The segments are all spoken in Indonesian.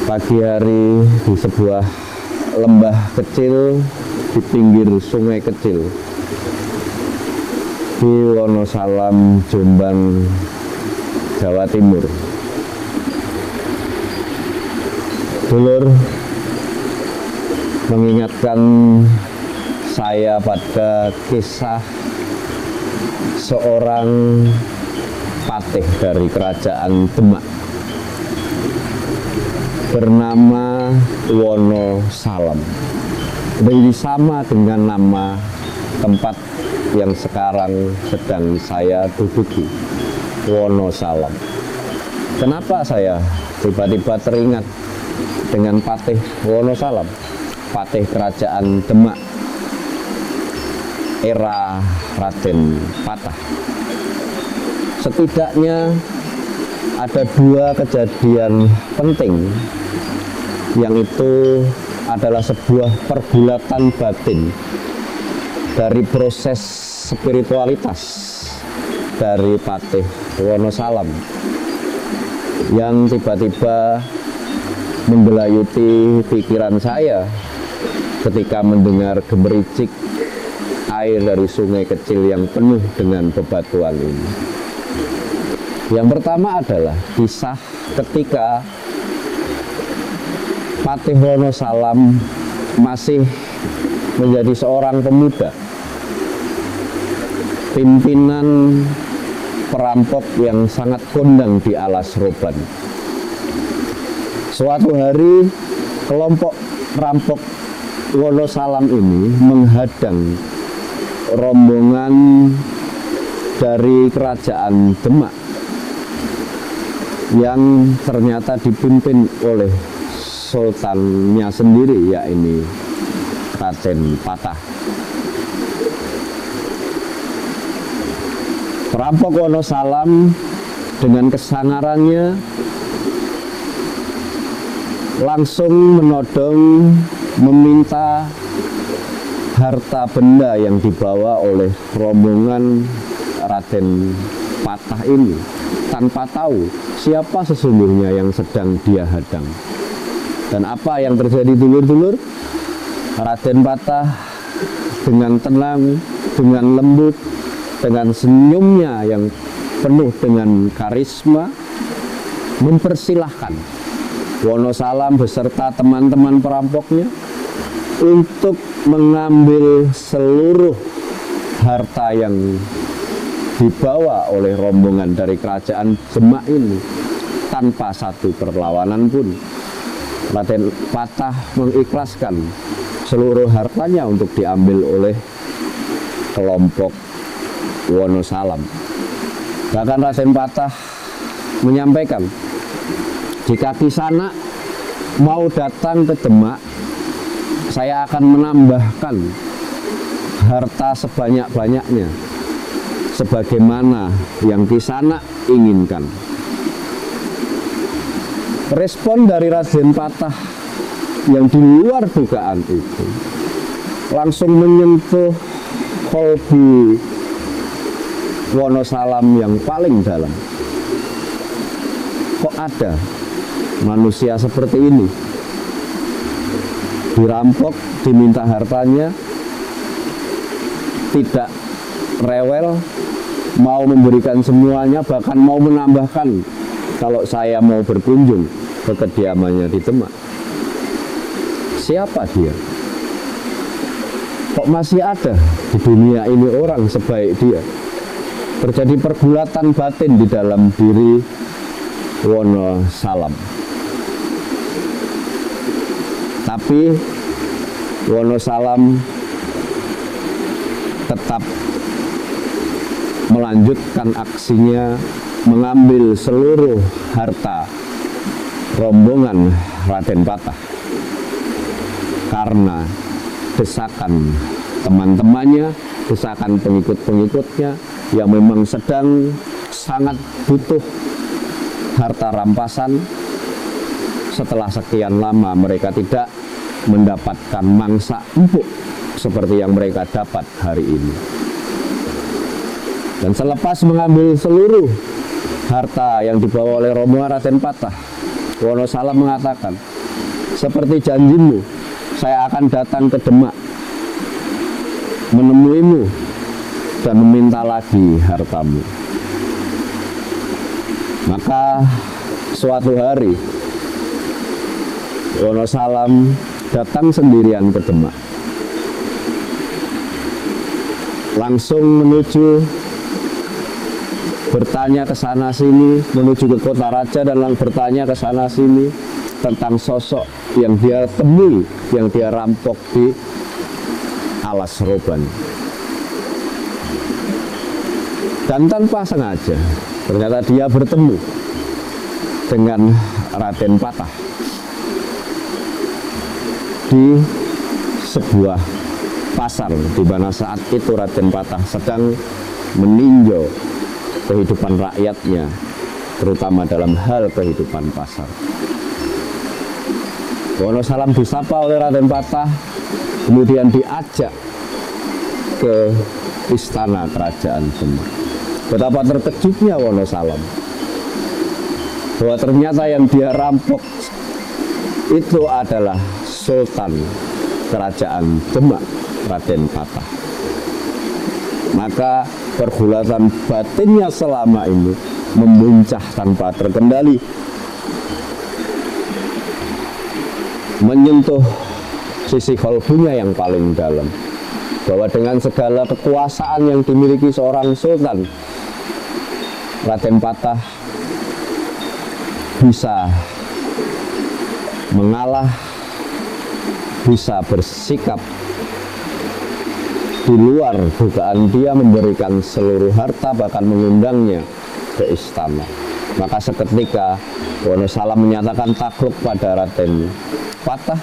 Pagi hari di sebuah lembah kecil di pinggir sungai kecil di Wonosalam, Jombang, Jawa Timur. Dulur mengingatkan saya pada kisah seorang patih dari kerajaan Demak bernama Wonosalam. Ini sama dengan nama tempat yang sekarang sedang saya duduki, Wonosalam. Kenapa saya tiba-tiba teringat dengan patih Wonosalam, patih kerajaan Demak era Raden Patah? Setidaknya ada dua kejadian penting yang itu adalah sebuah pergulatan batin dari proses spiritualitas dari patih Wonosalam yang tiba-tiba menggelayuti pikiran saya ketika mendengar gemericik air dari sungai kecil yang penuh dengan bebatuan ini. Yang pertama adalah kisah ketika Patih Wonosalam masih menjadi seorang pemuda, pimpinan perampok yang sangat kondang di alas roban. Suatu hari kelompok perampok Wonosalam ini menghadang rombongan dari kerajaan Demak yang ternyata dipimpin oleh sultannya sendiri, yakni Raden Patah. Perampok Wonosalam dengan kesangarannya langsung menodong meminta harta benda yang dibawa oleh rombongan Raden Patah ini tanpa tahu siapa sesungguhnya yang sedang dia hadang. Dan apa yang terjadi, dulur-dulur? Raden Patah dengan tenang, dengan lembut, dengan senyumnya yang penuh dengan karisma mempersilahkan Wonosalam beserta teman-teman perampoknya untuk mengambil seluruh harta yang dibawa oleh rombongan dari kerajaan Demak ini tanpa satu perlawanan pun. Raden Patah mengikhlaskan seluruh hartanya untuk diambil oleh kelompok Wonosalam. Bahkan Raden Patah menyampaikan, jika Kisanak mau datang ke Demak, saya akan menambahkan harta sebanyak-banyaknya sebagaimana yang Kisanak inginkan. Respon dari Raden Patah yang di luar dugaan itu langsung menyentuh kolbu Wonosalam yang paling dalam. Kok ada manusia seperti ini? Dirampok, diminta hartanya, tidak rewel, mau memberikan semuanya, bahkan mau menambahkan kalau saya mau berkunjung ke kediamannya di Demak. Siapa dia? Kok masih ada di dunia ini orang sebaik dia? Terjadi pergulatan batin di dalam diri Wonosalam. Tapi Wonosalam tetap melanjutkan aksinya, mengambil seluruh harta rombongan Raden Patah karena desakan teman-temannya, desakan pengikut-pengikutnya yang memang sedang sangat butuh harta rampasan. Setelah sekian lama mereka tidak mendapatkan mangsa empuk seperti yang mereka dapat hari ini. Dan selepas mengambil seluruh harta yang dibawa oleh rombongan Raden Patah, Wonosalam mengatakan, seperti janjimu, saya akan datang ke Demak, menemuimu, dan meminta lagi hartamu. Maka suatu hari Wonosalam datang sendirian ke Demak, langsung menuju, bertanya ke sana sini, menuju ke kota raja dan bertanya ke sana sini tentang sosok yang dia temui, yang dia rampok di Alas Roban. Dan tanpa sengaja ternyata dia bertemu dengan Raden Patah di sebuah pasar, di mana saat itu Raden Patah sedang meninjau kehidupan rakyatnya, terutama dalam hal kehidupan pasar. Wonosalam disapa oleh Raden Patah, kemudian diajak ke istana kerajaan Demak. Betapa terkejutnya Wonosalam bahwa ternyata yang dia rampok itu adalah Sultan Kerajaan Demak, Raden Patah. Maka pergulatan batinnya selama ini memuncah tanpa terkendali, menyentuh sisi kalbunya yang paling dalam, bahwa dengan segala kekuasaan yang dimiliki seorang sultan, Raden Patah bisa mengalah, bisa bersikap di luar dugaan dia, memberikan seluruh harta, bahkan mengundangnya ke istana. Maka seketika Wonosalam menyatakan takluk pada Raden Patah,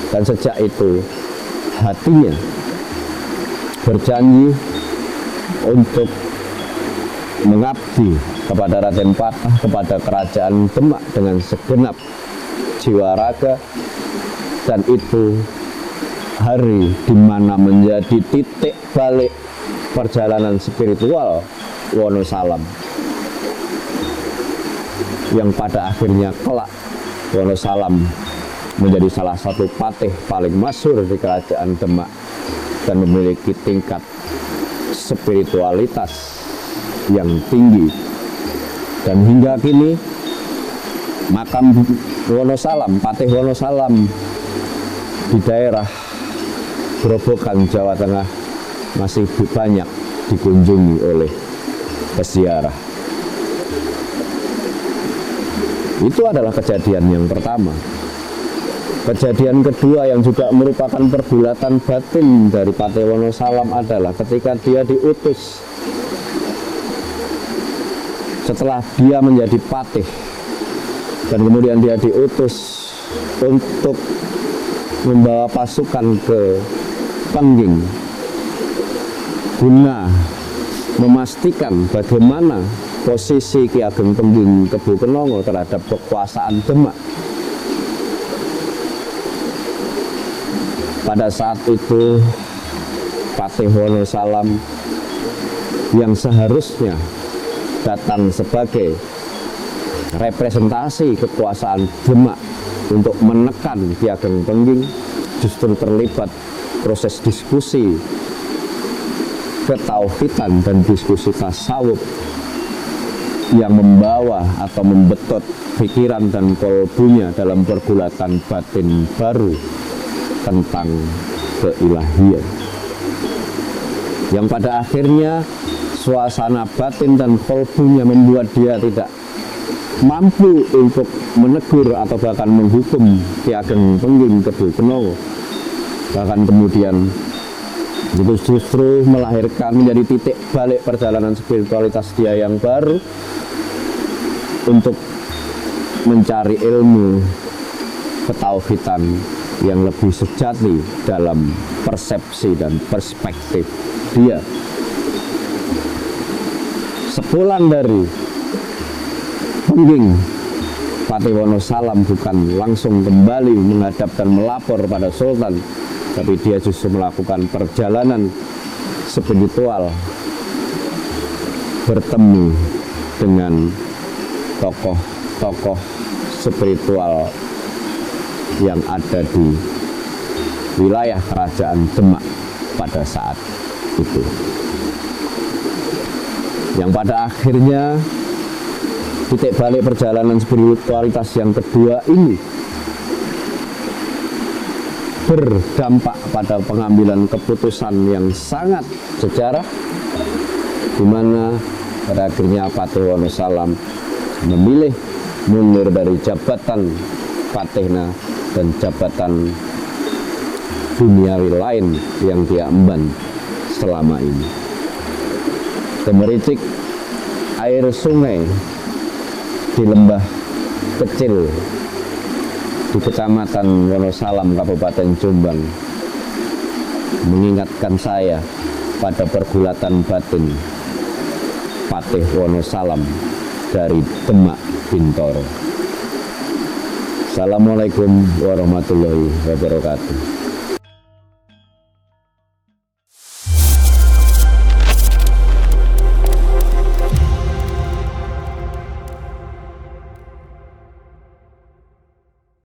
dan sejak itu hatinya berjanji untuk mengabdi kepada Raden Patah, kepada kerajaan Demak dengan segenap jiwa raga. Dan itu hari di mana menjadi titik balik perjalanan spiritual Wonosalam, yang pada akhirnya kelak Wonosalam menjadi salah satu patih paling masyhur di kerajaan Demak dan memiliki tingkat spiritualitas yang tinggi. Dan hingga kini makam Wonosalam, Patih Wonosalam di daerah Grobogan, Jawa Tengah masih banyak dikunjungi oleh peziarah. Itu adalah kejadian yang pertama. Kejadian kedua yang juga merupakan pergulatan batin dari Patih Wonosalam adalah ketika dia diutus, setelah dia menjadi patih dan kemudian dia diutus untuk membawa pasukan ke Pengging guna memastikan bagaimana posisi Ki Ageng Pengging Kebo Kenongo terhadap kekuasaan Demak. Pada saat itu Patih Wonosalam yang seharusnya datang sebagai representasi kekuasaan Demak untuk menekan Ki Ageng Pengging, justru terlibat proses diskusi ketauhidan dan diskusi tasawuf yang membawa atau membetot pikiran dan kolbunya dalam pergulatan batin baru tentang keilahian, yang pada akhirnya suasana batin dan kolbunya membuat dia tidak mampu untuk menegur atau bahkan menghukum Ki Ageng Pengging Kebo Kenongo. Bahkan kemudian itu justru melahirkan menjadi titik balik perjalanan spiritualitas dia yang baru untuk mencari ilmu ketauhidan yang lebih sejati dalam persepsi dan perspektif dia. Sepulang dari Pengging, Patih Wonosalam bukan langsung kembali menghadap dan melapor pada Sultan, tapi dia justru melakukan perjalanan spiritual, bertemu dengan tokoh-tokoh spiritual yang ada di wilayah kerajaan Demak pada saat itu. Yang pada akhirnya titik balik perjalanan spiritualitas yang kedua ini berdampak pada pengambilan keputusan yang sangat sejarah, di mana pada akhirnya Patih Wonosalam memilih mundur dari jabatan Patihna dan jabatan duniawi lain yang dia emban selama ini. Gemericik air sungai di lembah kecil di Kecamatan Wonosalam, Kabupaten Jombang, mengingatkan saya pada pergulatan batin Patih Wonosalam dari Demak Bintoro. Assalamualaikum warahmatullahi wabarakatuh.